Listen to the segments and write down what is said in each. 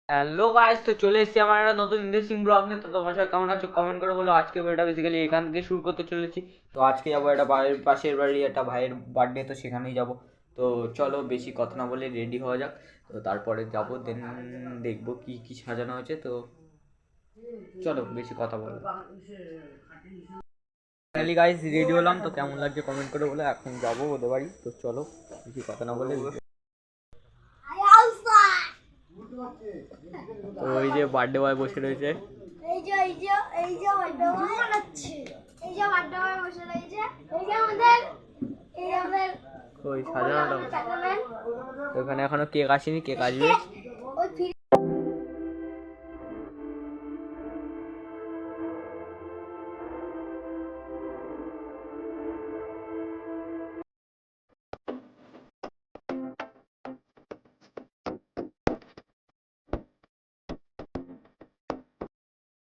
Hello guys, তো চলে এসেছি আমার একটা নতুন ইন্টারেস্টিং ব্লগ নিয়ে। তো তোমার সাথে কেমন আছো কমেন্ট করে বলো। আজকে ভিডিওটা বেসিক্যালি এখান থেকে শুরু করতে চলেছি। তো আজকে যাবো একটা বাড়ির পাশের বাড়ি, একটা ভাইয়ের বার্থডে, তো সেখানেই যাব। তো চলো বেশি কথা না বলে রেডি হওয়া যাক। তো তারপরে যাবো, দেন দেখবো কি কি সাজানো হয়েছে। তো চলো বেশি কথা বলবো। ফাইনালি গাইস রেডি হলাম, তো কেমন লাগছে কমেন্ট করে বলে। এখন যাবো ওদের বাড়ি, তো চলো বেশি কথা না বলে। তো ওই যে বার্থডে বয় বসে রয়েছে, এই যে বার্থডে বয় বানাচ্ছে, এই যে বার্থডে বয় বসে রয়েছে, এই যে আমাদের ওই সাজানোটা। তো এখানে এখনো কেক আসেনি, কেক আসবে। ওই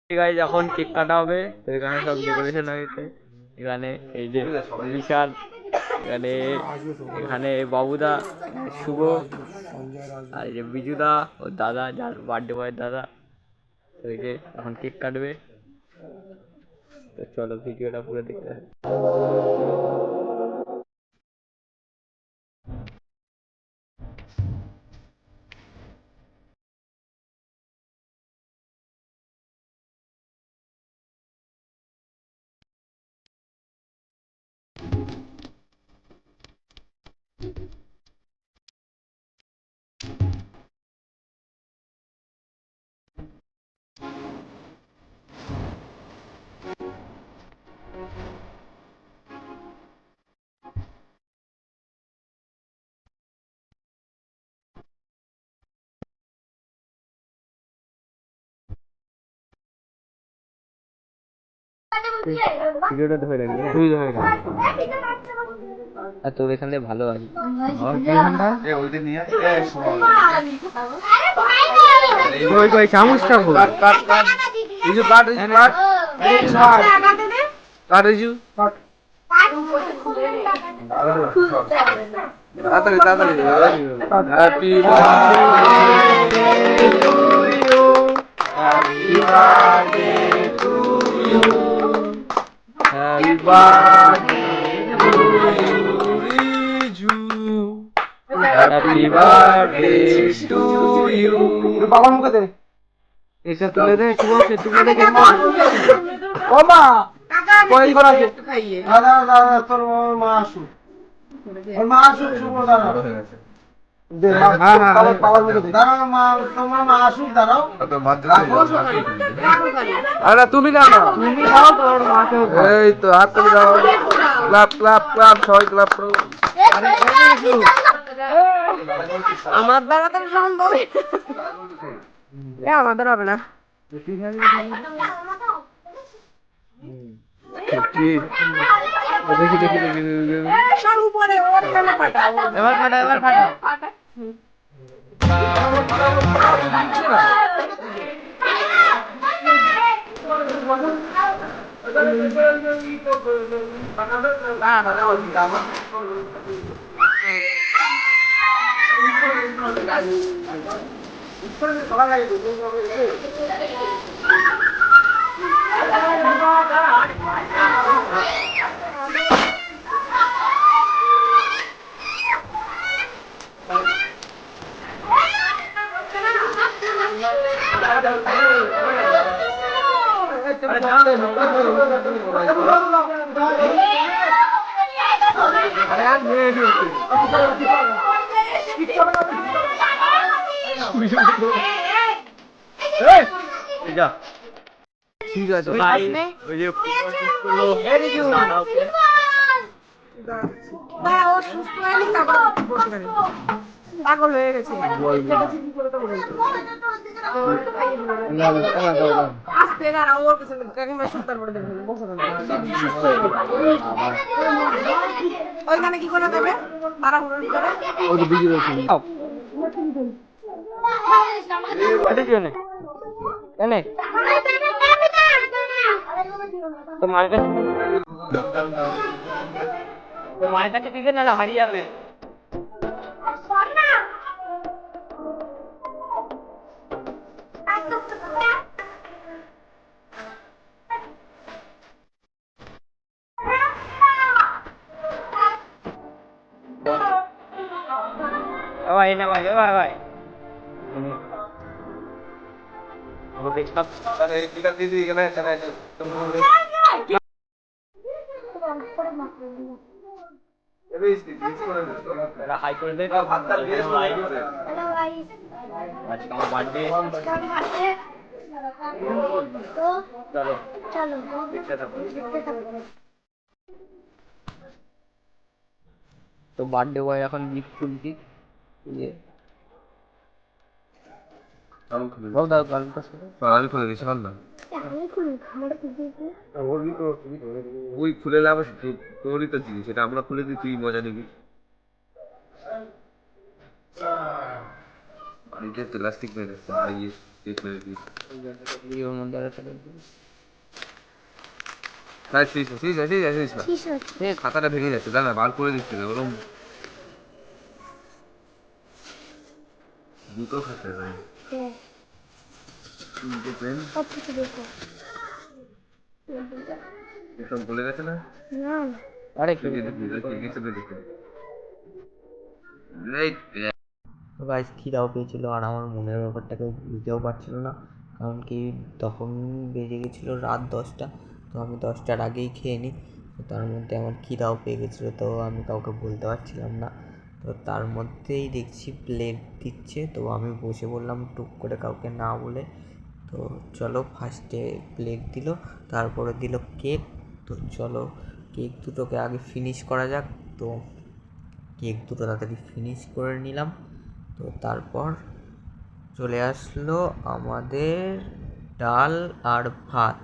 ঠিক আছে, এখন কেক কাটা হবে। তো এখানে সব ডেকোরেশন হয়েছে। এখানে এই যে বিশাল, এখানে এখানে বাবুদা, শুভ, আর এই যে বিজুদা, ওর দাদা, যার বার্থডে বয়ের দাদা। তো এই যে এখন কেক কাটবে। তো চলো ভিডিওটা পুরো দেখতে হবে। ভিডিওটা ধরে রাখবি, তুই ধরে রাখ। আর তোর এখান থেকে ভালো আছে। ওই কই চামচটা ভুল। কাট কাট এই যে কাট এই কাট কাট এই যে তাড়াতাড়ি তাড়াতাড়ি। Happy birthday to you, happy birthday to you, happy birthday to you. বাবার মুখে দে, এটা তুলে দে, শুভ সে তুলে দে। ও মা কই করা আছে? দাদা দাদা তোর মা আসুক, ওর মা আসুক, শুভ দাদা দে। হ্যাঁ হ্যাঁ বাবার মুখে দে। দাঁড়াও মা, তোমার মা আসুক, দাঁড়াও। আরে তুমি না, তুমি দাও তোর মাকে। এই তো হাত তুলে দাও, ক্লাপ ক্লাপ ক্লাপ, সবাই ক্লাপ করো। আমার দ্বারা তো সম্ভব আমাদের হবে না। দেখি দেখি দেখি এবার ফাটা, এবার ফাটা। ঠিক আছে ভাই, ওই যে পাগল হয়ে গেছে। ওইখানে কি করে দেবে তাড়াহুড়োর ভিতরে? মায়ের কাছে দিকে না হারিয়ে যাবে। ভাই না ভাই ভাই ভাই হাই করে দে। হ্যালো গাইস, আজকে আমার বার্থডে। তো চলো চলো দেখতে থাকো। দেখতে থাকো। তো বার্থডে বয় এখন গিফট খুলছি। ইয়ে আমি খুলে দিচ্ছি ভালো না। আমি খুলি, আমার খুলতে ওই খুলে লাভ আছে? তোরই তো জিনিস, এটা আমরা খুলে দিই, তুই মজা নিবি। বাড়িতে প্লাস্টিক মেরে দিচ্ছে, কেক মেরে দিই। ওর মধ্যে আর একটা খাতাটা ভেঙে যাচ্ছে, দাঁড়া বার করে দিচ্ছে না ওরকম। দুটো খাতা ভাই, হ্যাঁ, তিনটে পেন, সব কিছু দেখো। এসব বলে গেছে না। না আরে তো গাইস খিদাও পেয়েছিল, আর আমার মনের ব্যাপারটাকে বুঝতেও পারছিল না, কারণ কি তখন বেজে গেছিলো রাত 10টা। তো আমি 10টার আগেই খেয়ে নিই। তো তার মধ্যে আমার খিদাও পেয়ে গেছিলো, তো আমি কাউকে বলতে পারছিলাম না। তো তার মধ্যেই দেখছি প্লেট দিচ্ছে, তো আমি বসে বললাম টুক করে কাউকে না বলে। তো চলো ফার্স্টে প্লেট দিল, তারপরে দিল কেক। তো চলো কেক দুটোকে আগে ফিনিশ করা যাক। তো কেক দুটো তাড়াতাড়ি ফিনিশ করে নিলাম। তো তারপর চলে আসলো আমাদের ডাল আর ভাত।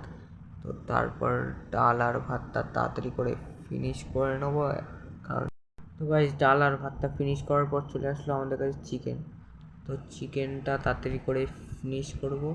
তো তারপর ডাল আর ভাতটা তাড়াতাড়ি করে ফিনিশ করে নেবো, কারণ তো গাইস ডাল আর ভাতটা ফিনিশ করার পর চলে আসলো আমাদের কাছে চিকেন। তো চিকেনটা তাড়াতাড়ি করে ফিনিশ করবো।